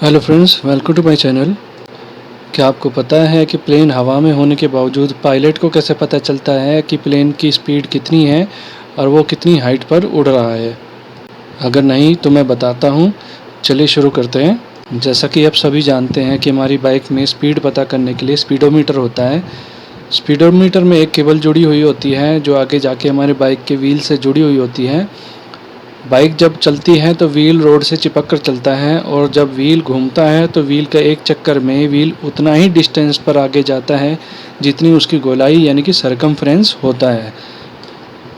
Hello friends, welcome to my channel. क्या आपको पता है कि प्लेन हवा में होने के बावजूद पायलट को कैसे पता चलता है कि प्लेन की स्पीड कितनी है और वो कितनी हाइट पर उड़ रहा है? अगर नहीं तो मैं बताता हूँ। चलिए शुरू करते हैं। जैसा कि आप सभी जानते हैं कि हमारी बाइक में स्पीड पता करने के लिए स्पीडोमीटर होता है। स्पीडोमीटर में एक केबल जुड़ी हुई होती है जो आगे जाके हमारे बाइक के व्हील से जुड़ी हुई होती है। बाइक जब चलती है तो व्हील रोड से चिपक कर चलता है और जब व्हील घूमता है तो व्हील का एक चक्कर में व्हील उतना ही डिस्टेंस पर आगे जाता है जितनी उसकी गोलाई यानी कि सरकमफ्रेंस होता है।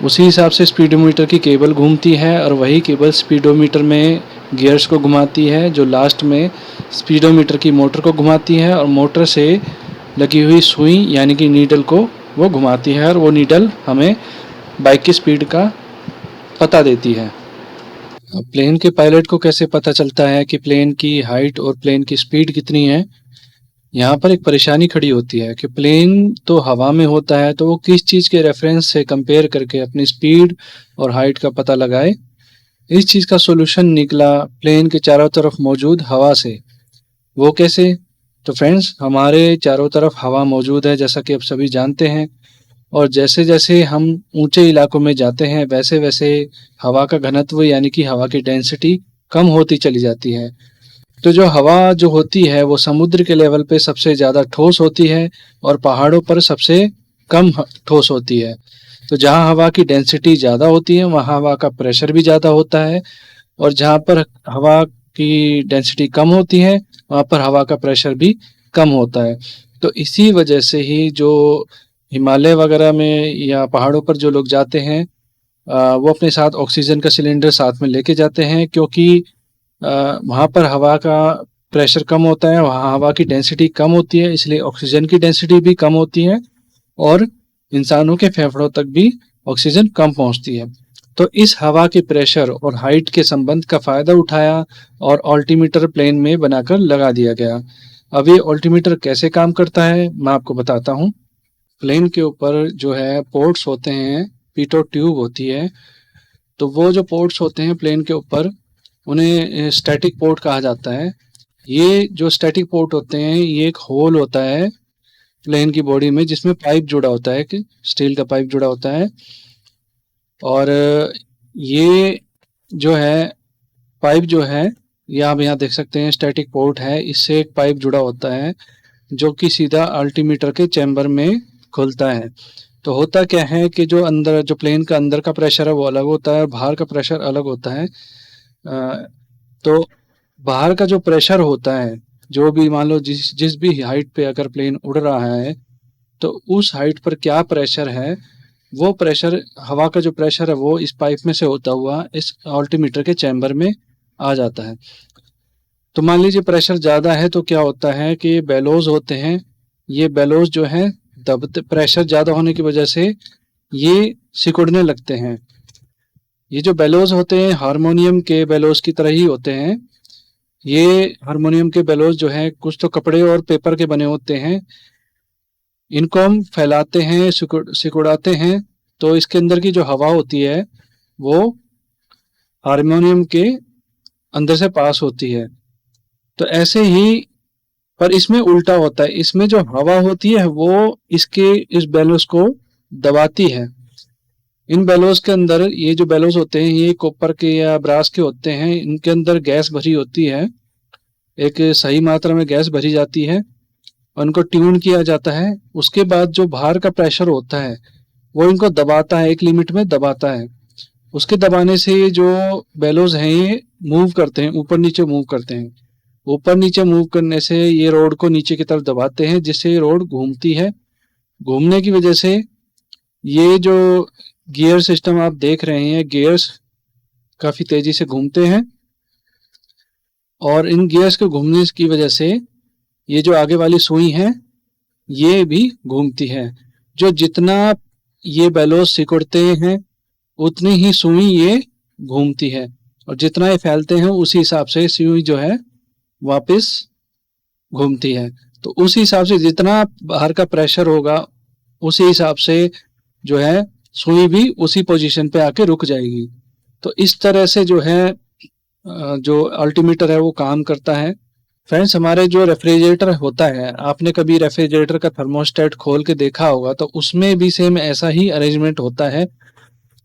उसी हिसाब से स्पीडोमीटर की केबल घूमती है और वही केबल स्पीडोमीटर में गियर्स को घुमाती है जो लास्ट में स्पीडोमीटर की मोटर को घुमाती है और मोटर से लगी हुई सुई यानी कि नीडल को वो घुमाती है और वो नीडल हमें बाइक की स्पीड का पता देती है। प्लेन के पायलट को कैसे पता चलता है कि प्लेन की हाइट और प्लेन की स्पीड कितनी है? यहाँ पर एक परेशानी खड़ी होती है कि प्लेन तो हवा में होता है तो वो किस चीज़ के रेफरेंस से कंपेयर करके अपनी स्पीड और हाइट का पता लगाए। इस चीज़ का सॉल्यूशन निकला प्लेन के चारों तरफ मौजूद हवा से। वो कैसे? तो फ्रेंड्स, हमारे चारों तरफ हवा मौजूद है जैसा कि आप सभी जानते हैं, और जैसे जैसे हम ऊंचे इलाकों में जाते हैं वैसे वैसे हवा का घनत्व यानी कि हवा की डेंसिटी कम होती चली जाती है। तो जो हवा जो होती है वो समुद्र के लेवल पे सबसे ज़्यादा ठोस होती है और पहाड़ों पर सबसे कम ठोस होती है। तो जहाँ हवा की डेंसिटी ज़्यादा होती है वहाँ हवा का प्रेशर भी ज़्यादा होता है, और जहाँ पर हवा की डेंसिटी कम होती है वहाँ पर हवा का प्रेशर भी कम होता है। तो इसी वजह से ही जो हिमालय वगैरह में या पहाड़ों पर जो लोग जाते हैं वो अपने साथ ऑक्सीजन का सिलेंडर साथ में लेके जाते हैं, क्योंकि वहाँ पर हवा का प्रेशर कम होता है, वहाँ हवा की डेंसिटी कम होती है, इसलिए ऑक्सीजन की डेंसिटी भी कम होती है और इंसानों के फेफड़ों तक भी ऑक्सीजन कम पहुँचती है। तो इस हवा के प्रेशर और हाइट के संबंध का फ़ायदा उठाया और ऑल्टीमीटर प्लेन में बनाकर लगा दिया गया। अब ये ऑल्टीमीटर कैसे काम करता है मैं आपको बताता हूँ। प्लेन के ऊपर जो है पोर्ट्स होते हैं, पीटो ट्यूब होती है। तो वो जो पोर्ट्स होते हैं प्लेन के ऊपर उन्हें स्टैटिक पोर्ट कहा जाता है। ये जो स्टैटिक पोर्ट होते हैं ये एक होल होता है प्लेन की बॉडी में जिसमें पाइप जुड़ा होता है, कि स्टील का पाइप जुड़ा होता है। और ये जो है पाइप जो है ये आप यहाँ देख सकते हैं, स्टैटिक पोर्ट है, इससे एक पाइप जुड़ा होता है जो कि सीधा अल्टीमीटर के चैम्बर में खुलता है। तो होता क्या है कि जो अंदर जो प्लेन का अंदर का प्रेशर है वो अलग होता है और बाहर का प्रेशर अलग होता है। तो बाहर का जो प्रेशर होता है, जो भी मान लो जिस जिस भी हाइट पे अगर प्लेन उड़ रहा है तो उस हाइट पर क्या प्रेशर है, वो प्रेशर हवा का जो प्रेशर है वो इस पाइप में से होता हुआ इस अल्टीमीटर के चैम्बर में आ जाता है। तो मान लीजिए प्रेशर ज़्यादा है तो क्या होता है कि ये बेलोज होते हैं, ये बेलोज जो है दबते प्रेशर ज़्यादा होने की वजह से ये सिकुड़ने लगते हैं। ये जो बेलोज होते हैं हारमोनियम के बेलोज की तरह ही होते हैं। ये हारमोनियम के बेलोज जो हैं कुछ तो कपड़े और पेपर के बने होते हैं। इनको हम फैलाते हैं, सिकुड़ाते हैं, तो इसके अंदर की जो हवा होती है वो हारमोनियम के अंदर से पास होती है। तो ऐसे ही, पर इसमें उल्टा होता है, इसमें जो हवा होती है वो इसके इस बेलोस को दबाती है। इन बेलोस के अंदर ये जो बेलोस होते हैं ये कॉपर के या ब्रास के होते हैं, इनके अंदर गैस भरी होती है, एक सही मात्रा में गैस भरी जाती है, उनको ट्यून किया जाता है। उसके बाद जो बाहर का प्रेशर होता है वो इनको दबाता है, एक लिमिट में दबाता है। उसके दबाने से ये जो बेलोज हैं ये मूव करते हैं, ऊपर नीचे मूव करते हैं। ऊपर नीचे मूव करने से ये रोड को नीचे की तरफ दबाते हैं जिससे ये रोड घूमती है। घूमने की वजह से ये जो गियर सिस्टम आप देख रहे हैं, गियर्स काफी तेजी से घूमते हैं और इन गियर्स के घूमने की वजह से ये जो आगे वाली सुई है ये भी घूमती है। जो जितना ये बेलोस सिकुड़ते हैं उतनी ही सुई ये घूमती है, और जितना ये फैलते हैं उसी हिसाब से सुई जो है वापस घूमती है। तो उसी हिसाब से जितना बाहर का प्रेशर होगा उसी हिसाब से जो है सुई भी उसी पोजीशन पे आके रुक जाएगी। तो इस तरह से जो है जो अल्टीमीटर है वो काम करता है। फ्रेंड्स, हमारे जो रेफ्रिजरेटर होता है, आपने कभी रेफ्रिजरेटर का थर्मोस्टेट खोल के देखा होगा, तो उसमें भी सेम ऐसा ही अरेंजमेंट होता है।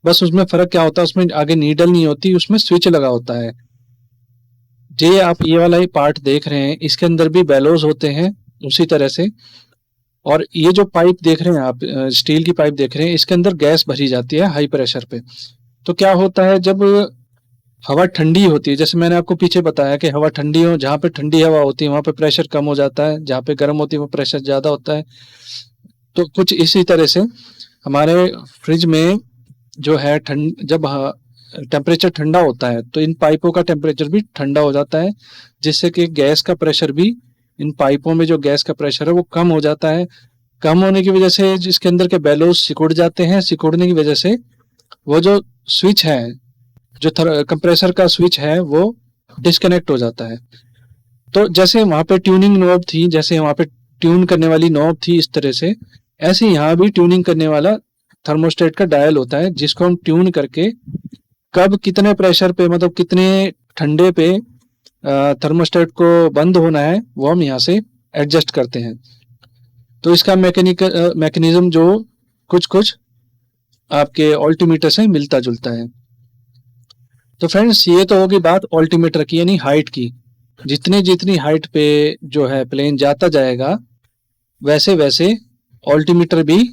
बस उसमें फर्क क्या होता है, उसमें आगे नीडल नहीं होती, उसमें स्विच लगा होता है। ये आप ये वाला ही पार्ट देख रहे हैं, इसके अंदर भी बेलोज होते हैं उसी तरह से। और ये जो पाइप देख रहे हैं आप, स्टील की पाइप देख रहे हैं, इसके अंदर गैस भरी जाती है हाई प्रेशर पे। तो क्या होता है, जब हवा ठंडी होती है, जैसे मैंने आपको पीछे बताया कि हवा ठंडी हो, जहाँ पे ठंडी हवा होती है वहां पे प्रेशर कम हो जाता है, जहाँ पे गर्म होती है वो प्रेशर ज्यादा होता है। तो कुछ इसी तरह से हमारे फ्रिज में जो है, ठंड जब टेम्परेचर ठंडा होता है तो इन पाइपों का टेम्परेचर भी ठंडा हो जाता है, जिससे कि गैस का प्रेशर भी, इन पाइपों में जो गैस का प्रेशर है वो कम हो जाता है। कम होने की वजह से जिसके अंदर के बेलोज सिकुड़ जाते हैं, सिकुड़ने की वजह से वो जो स्विच है, जो कंप्रेसर का स्विच है, वो डिस्कनेक्ट हो जाता है। तो जैसे वहां पे ट्यूनिंग नॉब थी, जैसे वहां पे ट्यून करने वाली नॉब थी इस तरह से, ऐसे यहाँ भी ट्यूनिंग करने वाला थर्मोस्टेट का डायल होता है, जिसको हम ट्यून करके कब कितने प्रेशर पे, मतलब कितने ठंडे पे थर्मोस्टेट को बंद होना है, वो हम यहाँ से एडजस्ट करते हैं। तो इसका मैकेनिज्म जो कुछ कुछ आपके ऑल्टीमीटर से मिलता जुलता है। तो फ्रेंड्स, ये तो होगी बात ऑल्टीमीटर की, यानी हाइट की। जितनी जितनी हाइट पे जो है प्लेन जाता जाएगा, वैसे वैसे ऑल्टीमीटर भी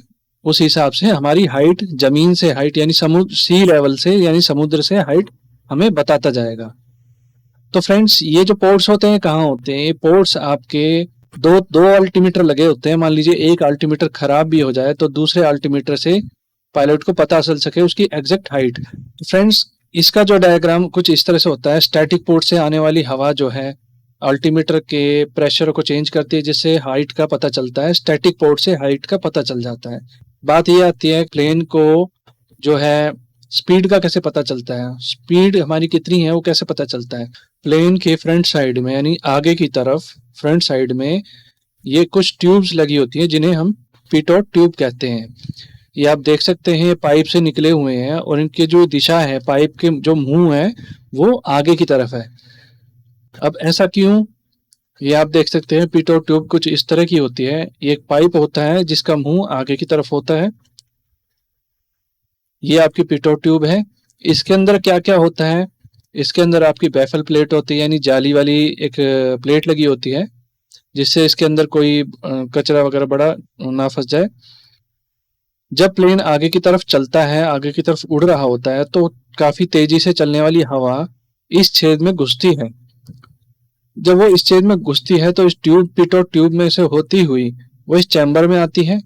उस हिसाब से हमारी हाइट, जमीन से हाइट यानी समुद्र, सी लेवल से यानी समुद्र से हाइट हमें बताता जाएगा। तो फ्रेंड्स, ये जो पोर्ट्स होते हैं कहाँ होते हैं? ये पोर्ट्स आपके दो दो अल्टीमीटर लगे होते हैं। मान लीजिए एक अल्टीमीटर खराब भी हो जाए तो दूसरे अल्टीमीटर से पायलट को पता चल सके उसकी एग्जैक्ट हाइट। तो फ्रेंड्स, इसका जो डायग्राम कुछ इस तरह से होता है। स्टैटिक पोर्ट से आने वाली हवा जो है अल्टीमीटर के प्रेशर को चेंज करती है, जिससे हाइट का पता चलता है। स्टैटिक पोर्ट से हाइट का पता चल जाता है। बात ये आती है प्लेन को जो है स्पीड का कैसे पता चलता है, स्पीड हमारी कितनी है वो कैसे पता चलता है? प्लेन के फ्रंट साइड में यानी आगे की तरफ फ्रंट साइड में ये कुछ ट्यूब्स लगी होती हैं, जिन्हें हम पिटोट ट्यूब कहते हैं। ये आप देख सकते हैं, पाइप से निकले हुए हैं और इनकी जो दिशा है, पाइप के जो मुंह है वो आगे की तरफ है। अब ऐसा क्यों? ये आप देख सकते हैं, पिटोट ट्यूब कुछ इस तरह की होती है। ये एक पाइप होता है जिसका मुंह आगे की तरफ होता है। ये आपकी पिटोट ट्यूब है। इसके अंदर क्या क्या होता है? इसके अंदर आपकी बैफल प्लेट होती है, यानी जाली वाली एक प्लेट लगी होती है, जिससे इसके अंदर कोई कचरा वगैरह बड़ा ना फंस जाए। जब प्लेन आगे की तरफ चलता है, आगे की तरफ उड़ रहा होता है, तो काफी तेजी से चलने वाली हवा इस छेद में घुसती है। जब वो इस छेद में घुसती है तो इस पिटोट ट्यूब में से होती हुई वो इस चैम्बर में आती है,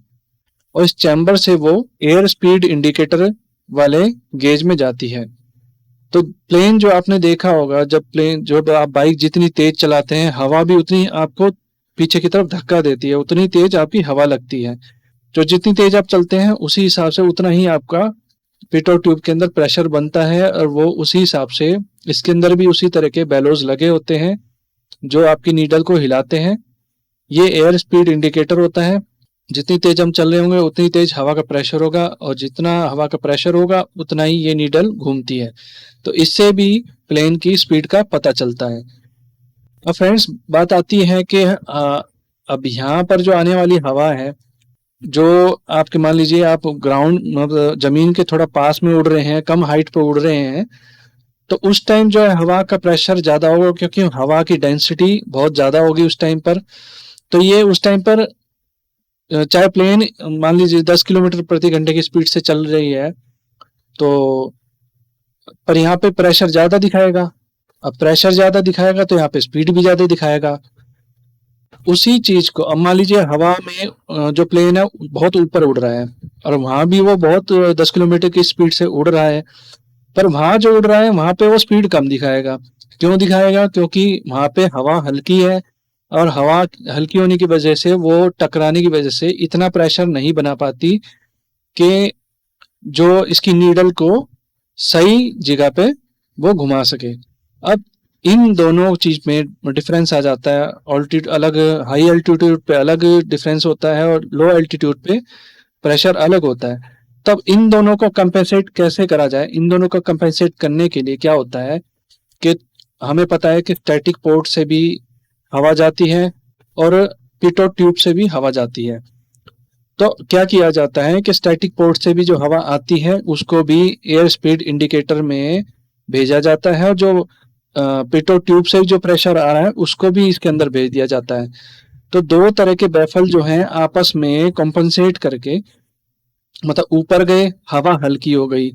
और इस चैम्बर से वो एयर स्पीड इंडिकेटर वाले गेज में जाती है। तो प्लेन जो आपने देखा होगा, जब प्लेन जो आप बाइक जितनी तेज चलाते हैं, हवा भी उतनी आपको पीछे की तरफ धक्का देती है, उतनी तेज आपकी हवा लगती है। जो जितनी तेज आप चलते हैं उसी हिसाब से उतना ही आपका पिटोट ट्यूब के अंदर प्रेशर बनता है, और वो उसी हिसाब से इसके अंदर भी उसी तरह के बेलोज लगे होते हैं जो आपकी नीडल को हिलाते हैं। ये एयर स्पीड इंडिकेटर होता है। जितनी तेज हम चल रहे होंगे उतनी तेज हवा का प्रेशर होगा, और जितना हवा का प्रेशर होगा उतना ही ये नीडल घूमती है। तो इससे भी प्लेन की स्पीड का पता चलता है। अब फ्रेंड्स, बात आती है कि अब यहाँ पर जो आने वाली हवा है, जो आपके मान लीजिए आप ग्राउंड मतलब जमीन के थोड़ा पास में उड़ रहे हैं, कम हाइट पर उड़ रहे हैं, तो उस टाइम जो है हवा का प्रेशर ज्यादा होगा, क्योंकि हवा की डेंसिटी बहुत ज्यादा होगी उस टाइम पर। तो ये उस टाइम पर चाहे प्लेन मान लीजिए 10 किलोमीटर प्रति घंटे की स्पीड से चल रही है, तो पर यहाँ पे प्रेशर ज्यादा दिखाएगा। अब प्रेशर ज्यादा दिखाएगा तो यहाँ पे स्पीड भी ज्यादा दिखाएगा। उसी चीज को अब मान लीजिए हवा में जो प्लेन है बहुत ऊपर उड़ रहा है, और वहां भी वो बहुत 10 किलोमीटर की स्पीड से उड़ रहा है, पर वहां जो उड़ रहा है वहां पे वो स्पीड कम दिखाएगा। क्यों दिखाएगा? क्योंकि वहां पे हवा हल्की है, और हवा हल्की होने की वजह से वो टकराने की वजह से इतना प्रेशर नहीं बना पाती कि जो इसकी नीडल को सही जगह पे वो घुमा सके। अब इन दोनों चीज में डिफरेंस आ जाता है। ऑल्टीट्यूड अलग, हाई एल्टीट्यूड पे अलग डिफरेंस होता है, और लो एल्टीट्यूड पे प्रेशर अलग होता है। तब इन दोनों को कंपेंसेट कैसे करा जाए? इन दोनों को कंपेंसेट करने के लिए क्या होता है कि हमें पता है कि स्टैटिक पोर्ट से भी हवा जाती है और पिटोट ट्यूब से भी हवा जाती है। तो क्या किया जाता है कि स्टैटिक पोर्ट से भी जो हवा आती है उसको भी एयर स्पीड इंडिकेटर में भेजा जाता है, और जो पिटोट ट्यूब से जो प्रेशर आ रहा है उसको भी इसके अंदर भेज दिया जाता है। तो दो तरह के बैफल जो हैं आपस में कॉम्पनसेट करके, मतलब ऊपर गए हवा हल्की हो गई,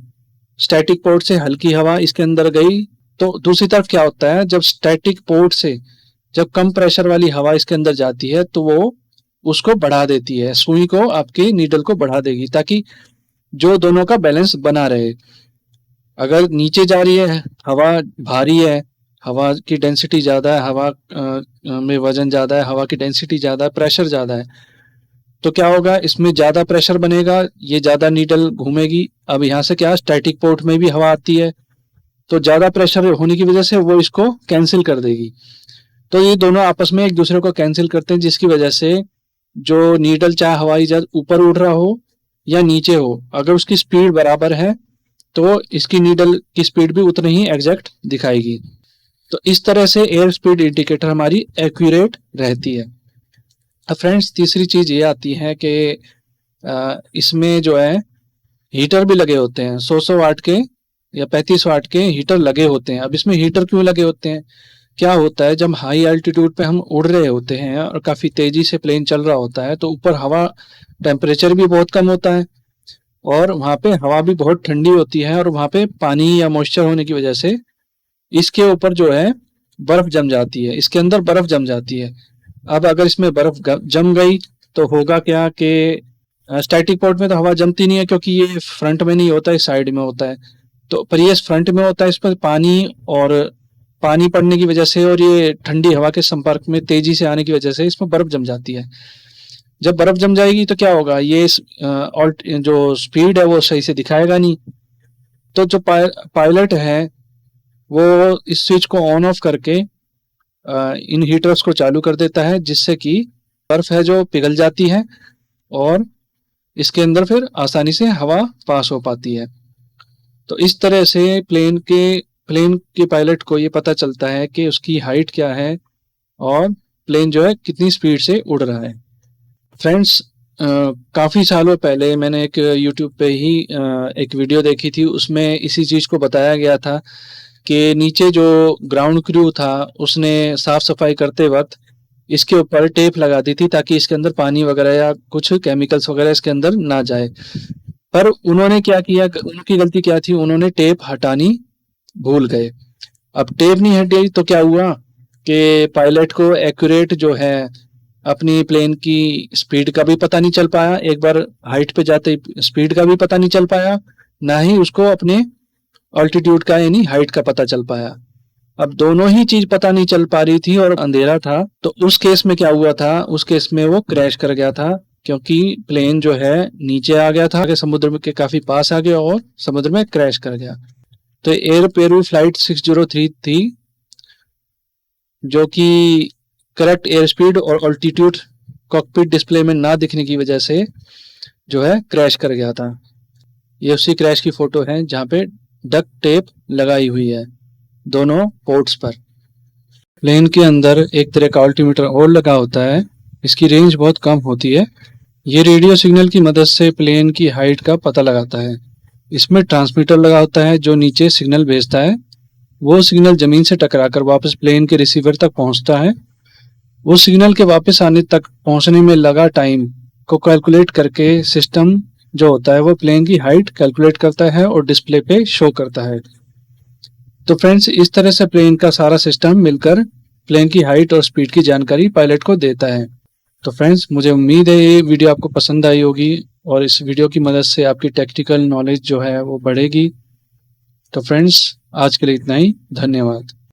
स्टैटिक पोर्ट से हल्की हवा इसके अंदर गई, तो दूसरी तरफ क्या होता है, जब स्टैटिक पोर्ट से जब कम प्रेशर वाली हवा इसके अंदर जाती है तो वो उसको बढ़ा देती है, सुई को, आपकी नीडल को बढ़ा देगी, ताकि जो दोनों का बैलेंस बना रहे। अगर नीचे जा रही है हवा, भारी है, हवा की डेंसिटी ज़्यादा है, हवा में वजन ज़्यादा है, हवा की डेंसिटी ज़्यादा है, प्रेशर ज़्यादा है, तो क्या होगा, इसमें ज़्यादा प्रेशर बनेगा, ये ज़्यादा नीडल घूमेगी। अब यहाँ से क्या, स्टैटिक पोर्ट में भी हवा आती है, तो ज़्यादा प्रेशर होने की वजह से वो इसको कैंसिल कर देगी। तो ये दोनों आपस में एक दूसरे को कैंसिल करते हैं, जिसकी वजह से जो नीडल, चाहे हवाई जहाज ऊपर उड़ रहा हो या नीचे हो, अगर उसकी स्पीड बराबर है तो इसकी नीडल की स्पीड भी उतनी ही एग्जैक्ट दिखाएगी। तो इस तरह से एयर स्पीड इंडिकेटर हमारी एक्यूरेट रहती है। अब फ्रेंड्स, तीसरी चीज ये आती है कि इसमें जो है हीटर भी लगे होते हैं, 100 वाट के या 35 वाट के हीटर लगे होते हैं। अब इसमें हीटर क्यों लगे होते हैं, क्या होता है, जब हाई एल्टीट्यूड पे हम उड़ रहे होते हैं और काफ़ी तेज़ी से प्लेन चल रहा होता है तो ऊपर हवा टेम्परेचर भी बहुत कम होता है और वहाँ पे हवा भी बहुत ठंडी होती है, और वहाँ पे पानी या मॉइस्चर होने की वजह से इसके ऊपर जो है बर्फ जम जाती है, इसके अंदर बर्फ जम जाती है। अब अगर इसमें बर्फ जम गई तो होगा क्या कि स्टैटिक पोर्ट में तो हवा जमती नहीं है, क्योंकि ये फ्रंट में नहीं होता है, साइड में होता है। तो पर ये फ्रंट में होता है, इस पर पानी पड़ने की वजह से और ये ठंडी हवा के संपर्क में तेजी से आने की वजह से इसमें बर्फ जम जाती है। जब बर्फ जम जाएगी तो क्या होगा, ये जो स्पीड है वो सही से दिखाएगा नहीं। तो जो पायलट है वो इस स्विच को ऑन ऑफ करके इन हीटर्स को चालू कर देता है, जिससे कि बर्फ है जो पिघल जाती है और इसके अंदर फिर आसानी से हवा पास हो पाती है। तो इस तरह से प्लेन के पायलट को ये पता चलता है कि उसकी हाइट क्या है और प्लेन जो है कितनी स्पीड से उड़ रहा है। फ्रेंड्स, काफ़ी सालों पहले मैंने एक यूट्यूब पे ही एक वीडियो देखी थी, उसमें इसी चीज़ को बताया गया था कि नीचे जो ग्राउंड क्रू था उसने साफ सफाई करते वक्त इसके ऊपर टेप लगा दी थी, ताकि इसके अंदर पानी वगैरह या कुछ केमिकल्स वगैरह इसके अंदर ना जाए। पर उन्होंने क्या किया, उनकी गलती क्या थी, उन्होंने टेप हटानी भूल गए। अब टेप नहीं हटी तो क्या हुआ कि पायलट को एक्यूरेट जो है अपनी प्लेन की स्पीड का भी पता नहीं चल पाया, एक बार हाइट पे जाते स्पीड का भी पता नहीं चल पाया, ना ही उसको अपने ऑल्टीट्यूड का यानी हाइट का पता चल पाया। अब दोनों ही चीज पता नहीं चल पा रही थी और अंधेरा था, तो उस केस में क्या हुआ था, उस केस में वो क्रैश कर गया था, क्योंकि प्लेन जो है नीचे आ गया था, समुद्र के काफी पास आ गया और समुद्र में क्रैश कर गया। तो एयर पेरू फ्लाइट 603 थी, जो कि करेक्ट एयर स्पीड और ऑल्टीट्यूड कॉकपिट डिस्प्ले में ना दिखने की वजह से जो है क्रैश कर गया था। ये उसी क्रैश की फोटो है जहाँ पे डक्ट टेप लगाई हुई है दोनों पोर्ट्स पर। प्लेन के अंदर एक तरह का अल्टीमीटर और लगा होता है, इसकी रेंज बहुत कम होती है। ये रेडियो सिग्नल की मदद से प्लेन की हाइट का पता लगाता है। इसमें ट्रांसमीटर लगा होता है जो नीचे सिग्नल भेजता है, वो सिग्नल जमीन से टकराकर वापस प्लेन के रिसीवर तक पहुंचता है। वो सिग्नल के वापस आने तक पहुंचने में लगा टाइम को कैलकुलेट करके सिस्टम जो होता है वो प्लेन की हाइट कैलकुलेट करता है और डिस्प्ले पे शो करता है। तो फ्रेंड्स, इस तरह से प्लेन का सारा सिस्टम मिलकर प्लेन की हाइट और स्पीड की जानकारी पायलट को देता है। तो फ्रेंड्स, मुझे उम्मीद है ये वीडियो आपको पसंद आई होगी और इस वीडियो की मदद से आपकी टेक्निकल नॉलेज जो है वो बढ़ेगी। तो फ्रेंड्स, आज के लिए इतना ही। धन्यवाद।